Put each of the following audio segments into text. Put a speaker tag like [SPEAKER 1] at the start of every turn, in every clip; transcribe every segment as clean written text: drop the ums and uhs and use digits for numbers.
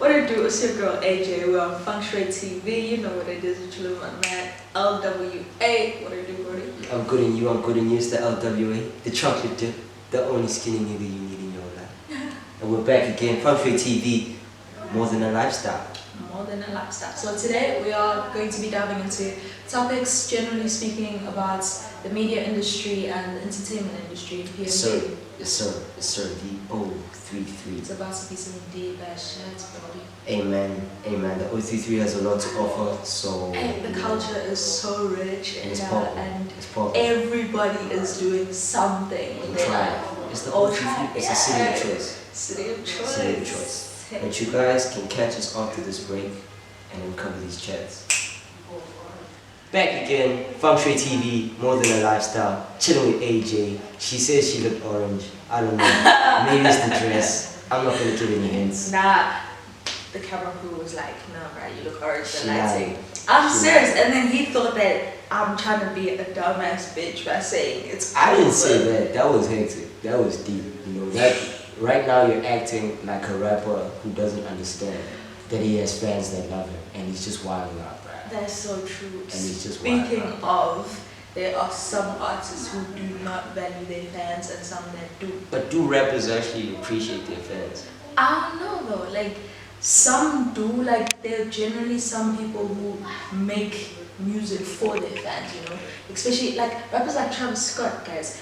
[SPEAKER 1] What it do? It's your girl AJ. We're on Feng Shui TV. You know what it is. It's your little man LWA. What it do, Brody?
[SPEAKER 2] I'm good in you. I'm good in you. It's the LWA, the chocolate dip, the only skinny nigga you need in your life. And we're back again. Feng Shui TV, more than a lifestyle.
[SPEAKER 1] More than a lifestyle. So today we are going to be diving into topics, generally speaking, about the media industry and the entertainment industry in PMB.
[SPEAKER 2] Yes, sir. Yes, sir. Yes, sir. The 033.
[SPEAKER 1] It's about to be some deep ass shit, Brody.
[SPEAKER 2] Amen. Amen. The 033 has a lot to offer. So
[SPEAKER 1] the culture is so rich
[SPEAKER 2] and it's
[SPEAKER 1] now,
[SPEAKER 2] popping.
[SPEAKER 1] and
[SPEAKER 2] It's popping.
[SPEAKER 1] everybody is doing something with their life.
[SPEAKER 2] It's the
[SPEAKER 1] All
[SPEAKER 2] 033. It's a city of choice.
[SPEAKER 1] City of choice.
[SPEAKER 2] City of choice. But you guys can catch us after this break and then cover these chats. Back again, Feng Shui TV, more than a lifestyle, chilling with AJ. She says she looked orange. I don't know. Maybe it's the dress. I'm not gonna give any hints.
[SPEAKER 1] Nah, the camera crew was like, no, bro, you look orange.
[SPEAKER 2] She
[SPEAKER 1] The lighting.
[SPEAKER 2] lied.
[SPEAKER 1] I'm
[SPEAKER 2] She
[SPEAKER 1] serious.
[SPEAKER 2] lied.
[SPEAKER 1] And then he thought that I'm trying to be a dumbass bitch by saying it's.
[SPEAKER 2] I didn't say
[SPEAKER 1] over.
[SPEAKER 2] that. That was hectic. That was deep. You know that. Right now you're acting like a rapper who doesn't understand that he has fans that love him and he's just wilding out, bro.
[SPEAKER 1] That's so true.
[SPEAKER 2] And he's just
[SPEAKER 1] Speaking
[SPEAKER 2] wild.
[SPEAKER 1] of, there are some artists who do not value their fans and some that do.
[SPEAKER 2] But do rappers actually appreciate their fans?
[SPEAKER 1] I don't know though, like some do, like there are generally some people who make music for their fans, you know, especially like rappers like Travis Scott, guys.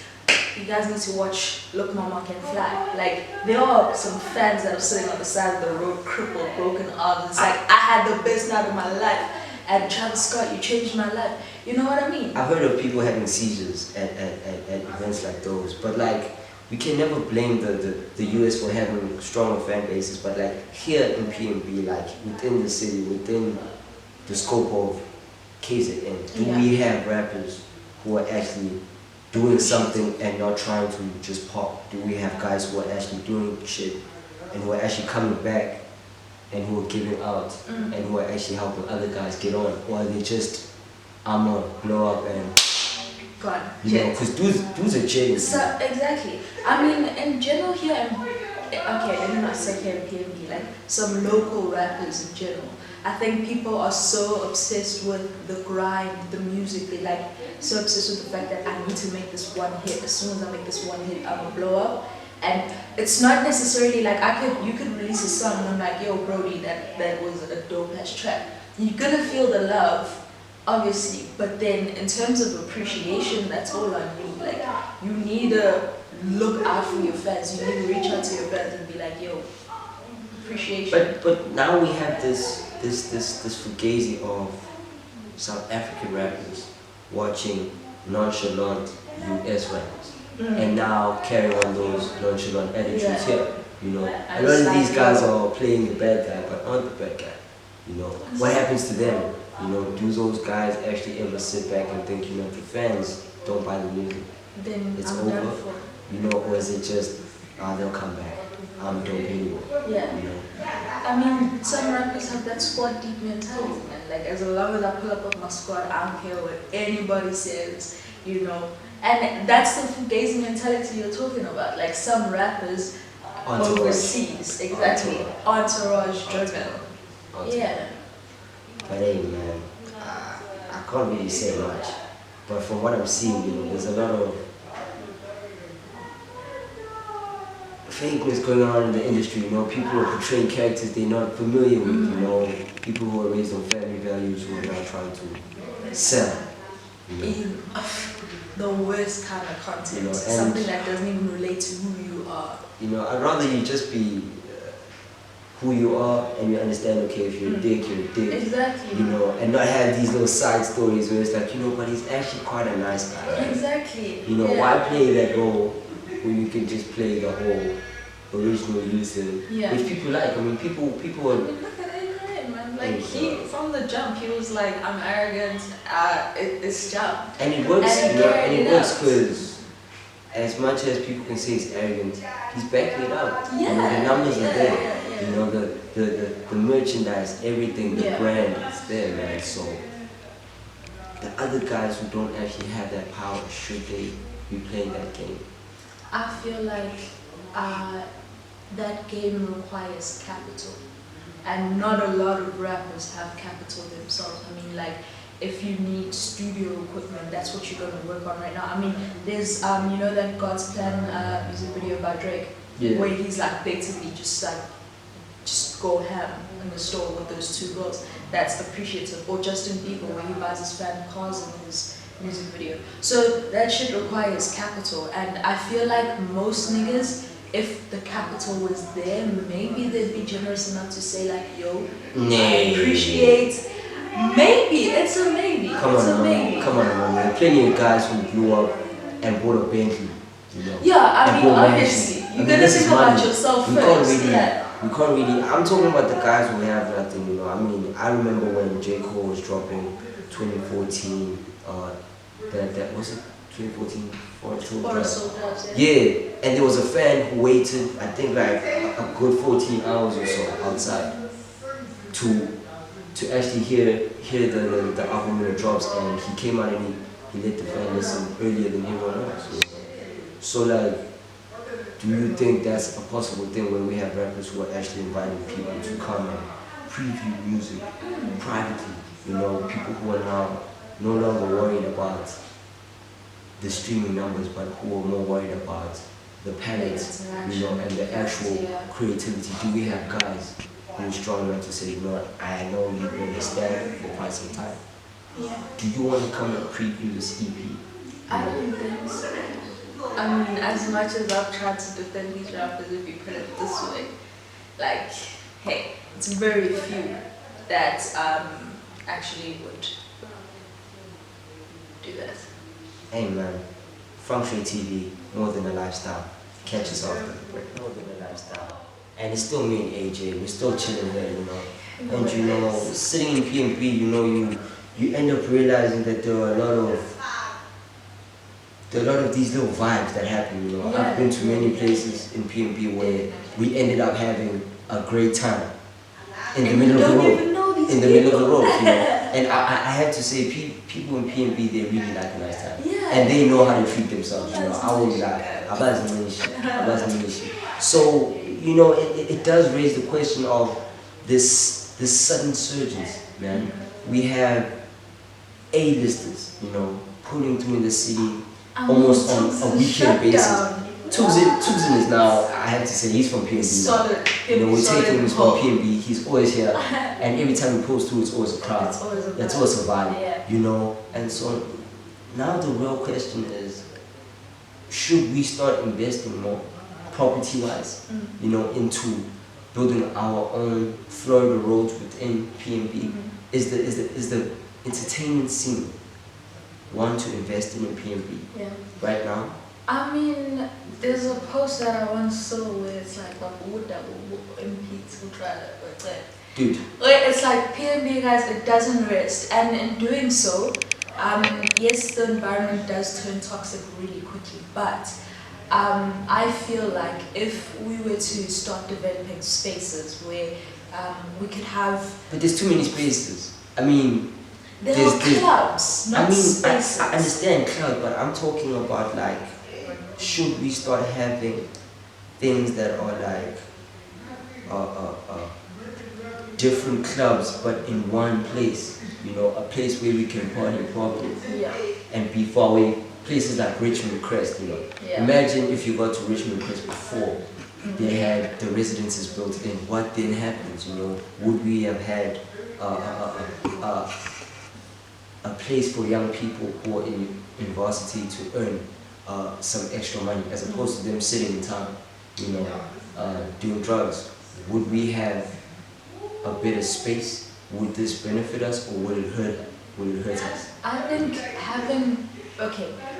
[SPEAKER 1] You guys need to watch Look Mama Can Fly. Like there are some fans that are sitting on the side of the road, crippled, broken arms. It's like I had the best night of my life, and Travis Scott, you changed my life. You know what I mean?
[SPEAKER 2] I've heard of people having seizures at events like those, but like we can never blame the US for having stronger fan bases, but like here in PMB, like within the city, within the scope of KZN, do we have rappers who are actually doing something and not trying to just pop? Do we have guys who are actually doing shit and who are actually coming back and who are giving out and who are actually helping other guys get on? Or are they just, I'm gonna blow up and
[SPEAKER 1] God,
[SPEAKER 2] you know, because dudes are jaded.
[SPEAKER 1] So exactly. I mean, in general here, okay, let me not say here in PMB, like some local rappers in general. I think people are so obsessed with the grind, the music. They like so obsessed with the fact that I need to make this one hit. As soon as I make this one hit, I'm gonna blow up. And it's not necessarily like you could release a song and I'm like, yo, Brody, that was a dope ass track. You're gonna feel the love, obviously, but then in terms of appreciation, that's all on you. Like you need to look out for your fans. You need to reach out to your fans and be like, yo, appreciation.
[SPEAKER 2] But now we have this fugazi of South African rappers watching nonchalant US rappers, and now carrying on those nonchalant attitudes here. You know, a lot of these guys are playing the bad guy, but aren't the bad guy. You know, what happens to them? You know, do those guys actually ever sit back and think, you know, the fans don't buy the music,
[SPEAKER 1] Then
[SPEAKER 2] it's
[SPEAKER 1] I'm done
[SPEAKER 2] over?
[SPEAKER 1] for.
[SPEAKER 2] You know, or is it just, they'll come back, I'm dope anyway?
[SPEAKER 1] Yeah.
[SPEAKER 2] You know?
[SPEAKER 1] I mean, some rappers have that squad deep mentality, man. Like, as long as I pull up with my squad, I don't care what anybody says, you know. And that's the fugazi mentality you're talking about. Like, some rappers overseas, exactly, entourage driven. Yeah.
[SPEAKER 2] But hey, man, I can't really say much. But from what I'm seeing, you know, there's a lot of fakeness going on in the industry. You know, people are portraying characters they're not familiar with. You know, people who are raised on family values who are now trying to sell. You know?
[SPEAKER 1] The worst kind of content,
[SPEAKER 2] You know, and
[SPEAKER 1] something that doesn't even relate to who you are.
[SPEAKER 2] You know, I'd rather you just be who you are and you understand, okay, if you're a dick, you're a dick.
[SPEAKER 1] Exactly.
[SPEAKER 2] You know, and not have these little side stories where it's like, you know, but he's actually quite a nice guy. Right?
[SPEAKER 1] Exactly.
[SPEAKER 2] You know, why play that role when you can just play the whole original Luther, which people like? I mean, people are.
[SPEAKER 1] I mean, look at Abraham, man. Like, from the jump, he was like, I'm arrogant, it's jump.
[SPEAKER 2] And it works,
[SPEAKER 1] and
[SPEAKER 2] you know, and it works because as much as people can say he's arrogant, he's backing it up.
[SPEAKER 1] Yeah.
[SPEAKER 2] You know, the numbers are there. You know, the merchandise, everything, the brand is there, man. So the other guys who don't actually have that power, should they be playing that game?
[SPEAKER 1] I feel like that game requires capital. and not a lot of rappers have capital themselves. I mean, like, if you need studio equipment, that's what you're gonna work on right now. I mean, there's you know that God's Plan music video by Drake, where he's like basically just go ham in the store with those two girls. That's appreciative. Or Justin Bieber, where he buys his fan cars in his music video. So that shit requires capital, and I feel like most niggas, if the capital was there, maybe they'd be generous enough to say like, yo, I appreciate. Maybe it's a maybe.
[SPEAKER 2] Come on, man. Come on, man. There are plenty of guys who blew up and bought a Bentley. You know.
[SPEAKER 1] Yeah, I mean, obviously, you gotta think about yourself first.
[SPEAKER 2] We can't really. I'm talking about the guys who have nothing. You know. I mean, I remember when J. Cole was dropping 2014. That was it. 2014 for a Soul Drops. Yeah, and there was a fan who waited, I think like a good 14 hours or so outside to actually hear the album when it drops, and he came out and he let the fan listen earlier than everyone else. So like, do you think that's a possible thing when we have rappers who are actually inviting people to come and preview music privately? You know, people who are now no longer worried about the streaming numbers, but who are more worried about the palettes, you know, and the actual creativity. Do we have guys who are strong enough to say, you know what, I know you've been stand for quite some time.
[SPEAKER 1] Yeah.
[SPEAKER 2] Do you want to come and preview this EP?
[SPEAKER 1] I don't think so. I mean, as much as I've tried to defend these rappers, if you put it this way, like, hey, it's very few that actually would do that.
[SPEAKER 2] Hey man, Function TV, more than a lifestyle. Catch us off the break. More than a lifestyle. And it's still me and AJ, we're still chilling here, you know. And you know, sitting in PMB, you know, you end up realizing that there are a lot of these little vibes that happen, you know. I've been to many places in PMB where we ended up having a great time in the middle of the road. In the middle of the road, you know. And I have to say, people in PMB, they really like a nice time. And they know how to treat themselves, you know. I won't lie. So, you know, it does raise the question of this sudden surges, man. We have A-listers, you know, pulling through in the city almost on a weekend basis. Tuzin is now, I have to say, he's from PMB.
[SPEAKER 1] Solid.
[SPEAKER 2] You know, we're taking him from PMB, he's always here. And every time he pulls through, it's always a crowd. That's always a vibe, you know. And so now the real question is, should we start investing more property-wise, you know, into building our own Florida roads within PMB? Is the entertainment scene one to invest in PMB right now?
[SPEAKER 1] I mean, there's a post that I once saw where it's like, would that MPs will try to
[SPEAKER 2] dude.
[SPEAKER 1] It's like PMB guys, it doesn't rest, and in doing so, yes, the environment does turn toxic really quickly, but I feel like if we were to start developing spaces where we could have...
[SPEAKER 2] But there's too many spaces. I mean...
[SPEAKER 1] There are clubs, not spaces.
[SPEAKER 2] I understand clubs, but I'm talking about like, should we start having things that are like different clubs but in one place, you know, a place where we can party properly and be far away, places like Richmond Crest, you know. Imagine if you got to Richmond Crest before they had the residences built in, what then happens, you know? Would we have had a place for young people who are in varsity to earn some extra money as opposed to them sitting in town, you know, doing drugs? Would we have a better space? Would this benefit us or would it hurt us?
[SPEAKER 1] I think having,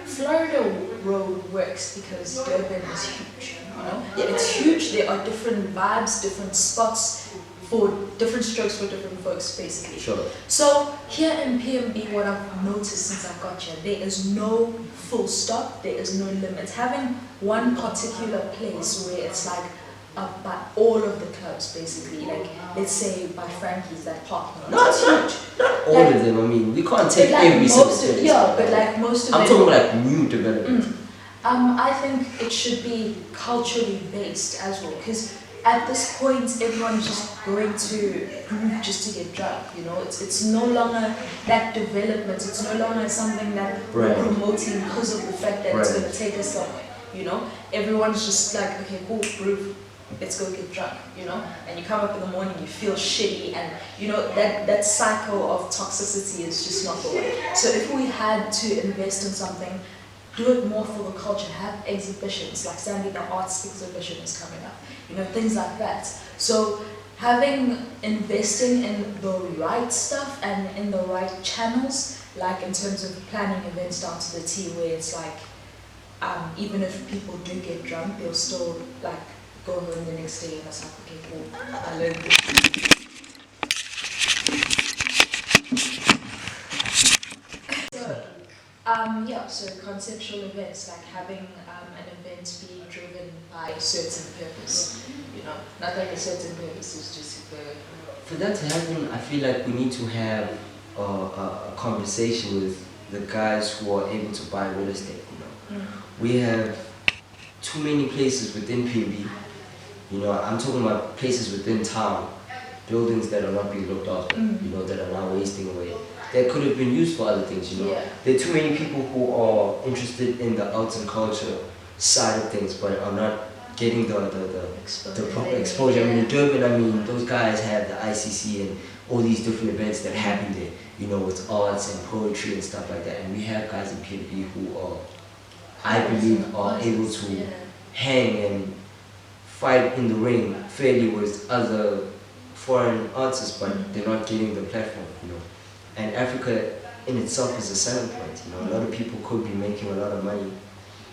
[SPEAKER 1] Florida Road works because Durban is huge, you know? It's huge, there are different vibes, different spots for different strokes for different folks, basically.
[SPEAKER 2] Sure.
[SPEAKER 1] So here in PMB, what I've noticed since I got here, there is no full stop, there is no limit. Having one particular place where it's like by all of the clubs, basically, like let's say by Frankie's, that parking lot.
[SPEAKER 2] Not all like, of them. I mean, we can't take like every single place.
[SPEAKER 1] Yeah, but like most of
[SPEAKER 2] I'm talking about like new development.
[SPEAKER 1] I think it should be culturally based as well, because at this point, everyone's just going to groove just to get drunk. You know, it's no longer that development. It's no longer something that we're promoting because of the fact that it's going to take us somewhere. You know, everyone's just like, okay, cool, groove. Let's go get drunk, you know, and you come up in the morning, you feel shitty, and you know that cycle of toxicity is just not the way. So if we had to invest in something, do it more for the culture, have exhibitions, like Sandy, the arts exhibition is coming up, you know, things like that. So investing in the right stuff and in the right channels, like in terms of planning events down to the T, where it's like, even if people do get drunk, they'll still like go home the next day and it's like, okay, cool, I learned this. So conceptual events, like having an event be driven by a certain purpose, you know, not like a certain purpose is just
[SPEAKER 2] for that to happen, I feel like we need to have a conversation with the guys who are able to buy real estate, you know. We have too many places within PMB. You know, I'm talking about places within town, buildings that are not being looked after, you know, that are now wasting away. That could have been used for other things, you know.
[SPEAKER 1] Yeah.
[SPEAKER 2] There are too many people who are interested in the arts and culture side of things, but are not getting the proper exposure. I mean, in Durban, I mean, those guys have the ICC and all these different events that happen there, you know, with arts and poetry and stuff like that. And we have guys in PMB who are, I believe, are able to hang and fight in the ring fairly with other foreign artists, but they're not getting the platform, you know. And Africa in itself is a selling point, you know. A lot of people could be making a lot of money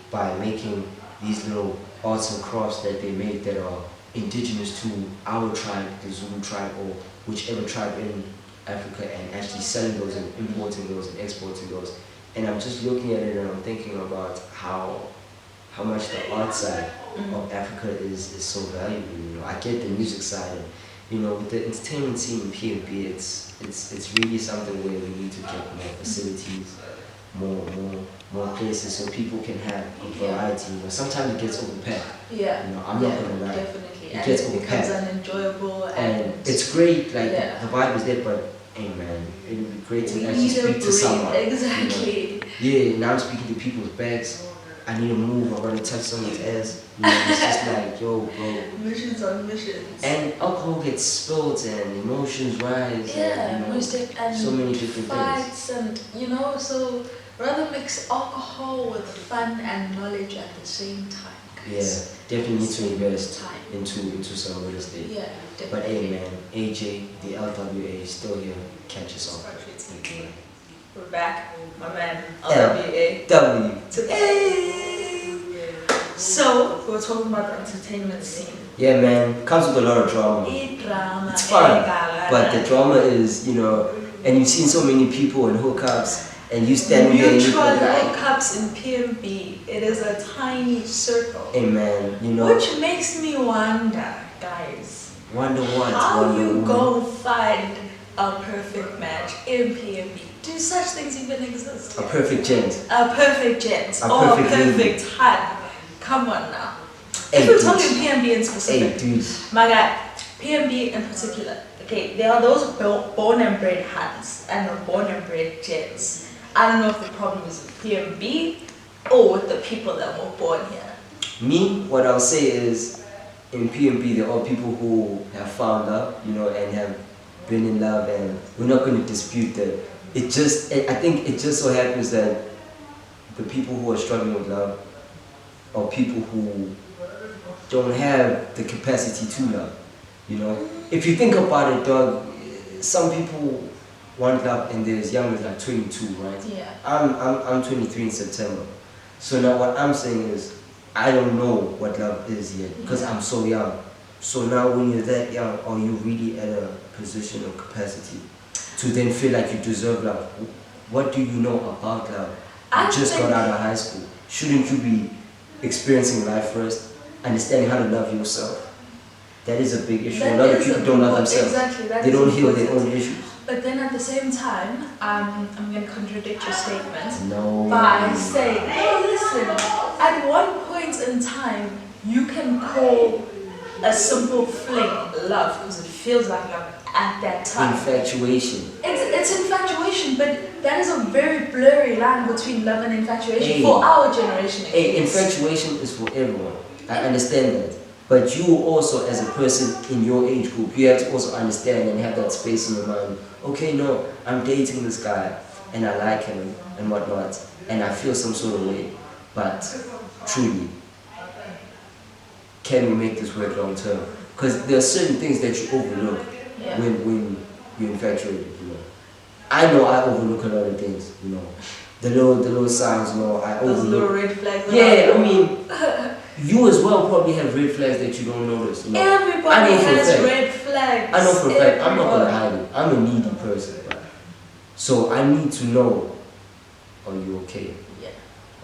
[SPEAKER 2] by making these little arts and crafts that they make that are indigenous to our tribe, the Zulu tribe, or whichever tribe in Africa, and actually selling those and importing those and exporting those. And I'm just looking at it and I'm thinking about how much the art side of Africa is so valuable. You know, I get the music side, and you know, with the entertainment scene in PMB, it's really something where we need to get more facilities, more places so people can have a variety. You know, sometimes it gets overpacked.
[SPEAKER 1] Yeah.
[SPEAKER 2] You know, I'm not gonna lie.
[SPEAKER 1] Definitely.
[SPEAKER 2] It gets overpacked.
[SPEAKER 1] It becomes unenjoyable and
[SPEAKER 2] it's great, like the vibe is there, but hey man, it would be great to actually speak to someone.
[SPEAKER 1] Exactly.
[SPEAKER 2] You know? Yeah, now I'm speaking to people's bags. I need to move, I want to touch someone's ass. You know, it's just like, yo, bro.
[SPEAKER 1] Missions on missions.
[SPEAKER 2] And alcohol gets spilled and emotions rise.
[SPEAKER 1] Yeah,
[SPEAKER 2] and, you know,
[SPEAKER 1] and
[SPEAKER 2] so many different
[SPEAKER 1] fights
[SPEAKER 2] things.
[SPEAKER 1] And, you know, so rather mix alcohol with fun and knowledge at the same time. Guys.
[SPEAKER 2] Yeah, definitely need to invest into some real estate.
[SPEAKER 1] Yeah, definitely.
[SPEAKER 2] But hey man, AJ, the LWA is still here. Catch us on.
[SPEAKER 1] We're back, my man, LWA.
[SPEAKER 2] W.
[SPEAKER 1] Hey! So, we're talking about the entertainment scene.
[SPEAKER 2] Yeah man, comes with a lot of drama. It's fun, but the drama is, you know, and you've seen so many people in hookups, and you standing there and you
[SPEAKER 1] Mutual
[SPEAKER 2] like,
[SPEAKER 1] hookups in PMB, it is a tiny circle.
[SPEAKER 2] hey man, you know.
[SPEAKER 1] Which makes me wonder, guys.
[SPEAKER 2] Wonder what?
[SPEAKER 1] How
[SPEAKER 2] Wonder
[SPEAKER 1] you
[SPEAKER 2] woman.
[SPEAKER 1] go find a perfect match in PMB? Do such things even exist?
[SPEAKER 2] A perfect gent.
[SPEAKER 1] A perfect gent.
[SPEAKER 2] A
[SPEAKER 1] Or
[SPEAKER 2] perfect
[SPEAKER 1] a perfect hun. Come on now.
[SPEAKER 2] Hey,
[SPEAKER 1] If we're
[SPEAKER 2] dude.
[SPEAKER 1] talking PMB in specific,
[SPEAKER 2] Hey dude.
[SPEAKER 1] my guy, PMB in particular, okay, there are those born and bred huns and the born and bred gents. I don't know if the problem is with PMB or with the people that were born here.
[SPEAKER 2] Me, what I'll say is, in PMB, there are people who have found love, you know, and have been in love, and we're not going to dispute that. I think it just so happens that the people who are struggling with love are people who don't have the capacity to love, you know. If you think about it, dog, some people want love and they're as young as like 22, right?
[SPEAKER 1] Yeah.
[SPEAKER 2] I'm 23 in September. So now what I'm saying is, I don't know what love is yet because I'm so young. So now when you're that young, are you really at a position of capacity to then feel like you deserve love? What do you know about love? You just got out of high school. Shouldn't you be experiencing life first, understanding how to love yourself? That is a big issue. A lot of people don't love themselves.
[SPEAKER 1] Exactly,
[SPEAKER 2] they don't heal their own issues.
[SPEAKER 1] But then at the same time, I'm going to contradict your statement
[SPEAKER 2] No.
[SPEAKER 1] by saying, hey, listen, at one point in time, you can call a simple fling, love, because it feels like love at that time.
[SPEAKER 2] Infatuation.
[SPEAKER 1] It's infatuation, but that is a very blurry line between love and infatuation
[SPEAKER 2] Hey.
[SPEAKER 1] for our generation.
[SPEAKER 2] Hey, infatuation is for everyone. I understand that. But you also, as a person in your age group, you have to also understand and have that space in your mind. Okay, no, I'm dating this guy and I like him and whatnot, and I feel some sort of way. But truly, can we make this work long term? Because there are certain things that you overlook when you're infatuated. I know I overlook a lot of things. The little signs. I overlook.
[SPEAKER 1] Those little red flags.
[SPEAKER 2] Yeah, I mean, you as well probably have red flags that you don't notice.
[SPEAKER 1] Everybody has red flags.
[SPEAKER 2] I know for a fact. I'm not gonna hide it. I'm a needy person, right? So I need to know: are you okay?
[SPEAKER 1] Yeah.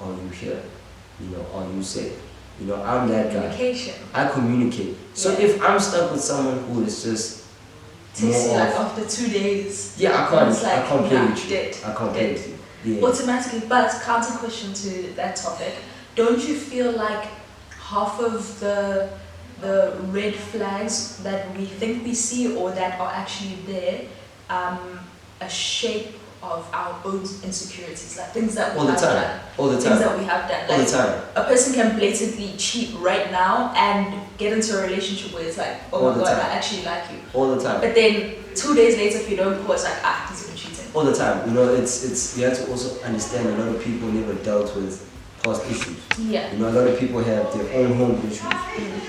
[SPEAKER 2] Are you here? Are you safe? I'm that guy.
[SPEAKER 1] Communication.
[SPEAKER 2] I communicate. So if I'm stuck with someone who is just
[SPEAKER 1] takes you like after 2 days.
[SPEAKER 2] Yeah, I can't play with you.
[SPEAKER 1] Dead.
[SPEAKER 2] I can't play with you. Yeah.
[SPEAKER 1] Automatically, but counter question to that topic, don't you feel like half of the red flags that we think we see or that are actually there, a shape of our own insecurities, like things that we have done.
[SPEAKER 2] All the time.
[SPEAKER 1] Things that we have done.
[SPEAKER 2] All the time.
[SPEAKER 1] A person can blatantly cheat right now and get into a relationship where it's like, oh my god, I actually like you.
[SPEAKER 2] All the time.
[SPEAKER 1] But then 2 days later, if you don't call, it's like, he's been cheating.
[SPEAKER 2] All the time. It's you have to also understand a lot of people never dealt with past issues.
[SPEAKER 1] Yeah.
[SPEAKER 2] A lot of people have their own home issues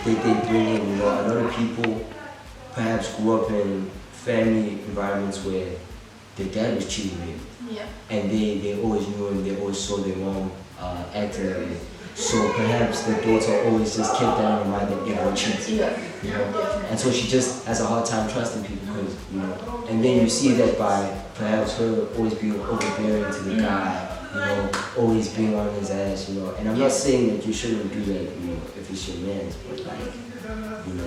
[SPEAKER 2] they bring in. A lot of people perhaps grew up in family environments where their dad was cheating maybe.
[SPEAKER 1] Yeah.
[SPEAKER 2] And they always knew and they always saw their mom acting that way. So perhaps the daughter always just kept that in mind that everyone cheats.
[SPEAKER 1] Yeah.
[SPEAKER 2] And so she just has a hard time trusting people because, and then you see that by perhaps her always being overbearing to the guy, always being on his ass, And I'm not saying that you shouldn't do that, if it's your man's, but like,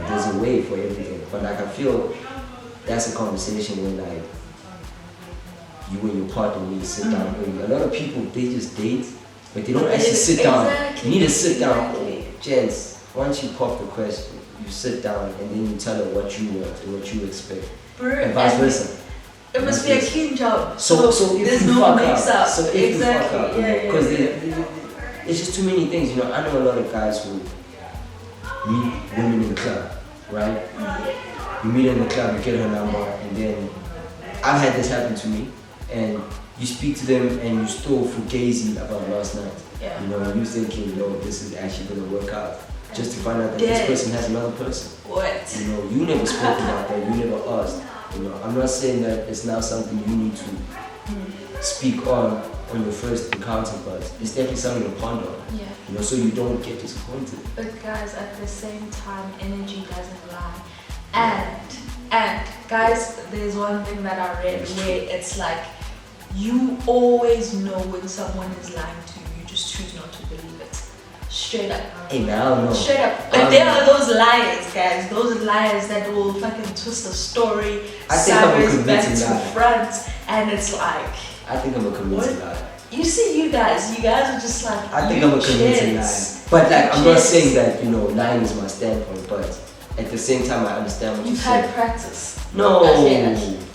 [SPEAKER 2] there's a way for everything. But like I feel that's a conversation where like you and your partner need to sit down. A lot of people, they just date, but they don't actually sit down. You need to sit down. Gents, once you pop the question, you sit down and then you tell her what you want and what you expect. And vice versa.
[SPEAKER 1] It must be a clean job.
[SPEAKER 2] So if
[SPEAKER 1] there's
[SPEAKER 2] you
[SPEAKER 1] no
[SPEAKER 2] fuck
[SPEAKER 1] mix
[SPEAKER 2] up,
[SPEAKER 1] up.
[SPEAKER 2] so if you fuck up, because it's just too many things. I know a lot of guys who meet women in the club, right? You meet her in the club, you get her number, and then I've had this happen to me. And you speak to them and you still fugazi about last night.
[SPEAKER 1] Yeah.
[SPEAKER 2] You thinking, this is actually gonna work out. Just to find out that this person has another person.
[SPEAKER 1] What?
[SPEAKER 2] You never spoke about that, you never asked. I'm not saying that it's now something you need to speak on your first encounter, but it's definitely something to ponder on.
[SPEAKER 1] Yeah.
[SPEAKER 2] So you don't get disappointed.
[SPEAKER 1] But guys, at the same time, energy doesn't lie. And guys, there's one thing that I read where it's like, you always know when someone is lying to you, you just choose not to believe it. Straight up.
[SPEAKER 2] Hey man, I don't know.
[SPEAKER 1] Straight up. But there are those liars, guys. Those liars that will fucking twist a story sideways back to front, and it's like,
[SPEAKER 2] I think I'm a convincing liar.
[SPEAKER 1] You see, you guys are just like,
[SPEAKER 2] I think I'm a convincing liar. But like, I'm not saying that, lying is my standpoint, but at the same time, I understand what you're saying.
[SPEAKER 1] You've had practice.
[SPEAKER 2] No,
[SPEAKER 1] that's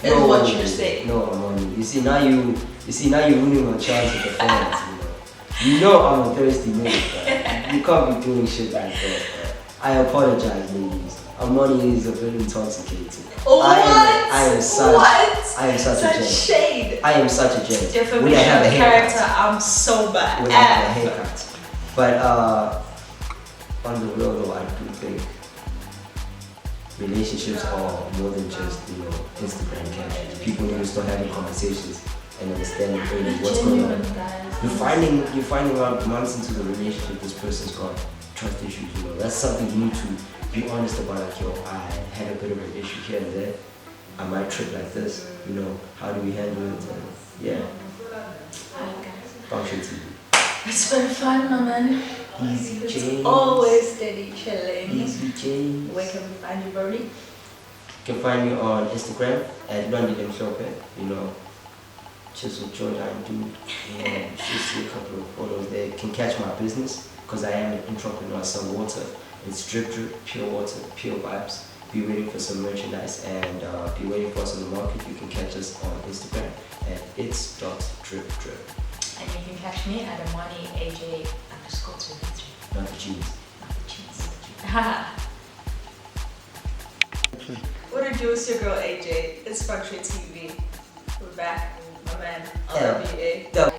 [SPEAKER 1] what you're saying.
[SPEAKER 2] No, Amani. You see now you're ruining my chance with the fans. I'm a thirsty nigga. You can't be doing shit like that. I apologize, ladies. Amani is a bit intoxicated.
[SPEAKER 1] What?
[SPEAKER 2] I am such a gent.
[SPEAKER 1] Shade.
[SPEAKER 2] I am such a gent.
[SPEAKER 1] Definition of character. I'm so bad.
[SPEAKER 2] When I have a haircut. But on the real though, I do think relationships are more than just Instagram captions. People need to start having conversations and understanding what's going on. You're finding out months into the relationship this person's got trust issues. That's something you need to be honest about. Like, I had a bit of an issue here and there. I might trip like this. How do we handle it? And, Function TV.
[SPEAKER 1] It's very fun, my man.
[SPEAKER 2] Easy James.
[SPEAKER 1] Always steady chilling.
[SPEAKER 2] Easy James.
[SPEAKER 1] Where can we find you, Brody? You
[SPEAKER 2] can find me on Instagram at London Shopping. Chisel Jordan dude. You should see a couple of photos there. You can catch my business because I am an entrepreneur. I sell water It's drip drip, pure water, pure vibes. Be waiting for some merchandise and be waiting for us in the market. You can catch us on Instagram at it's.dripdrip.
[SPEAKER 1] And you can catch me at AmaniAJ_23.
[SPEAKER 2] Not the cheese.
[SPEAKER 1] Not the cheese. What it do is your girl AJ. It's Functure TV. We're back. My man,
[SPEAKER 2] Yeah.
[SPEAKER 1] LWA.
[SPEAKER 2] Yeah.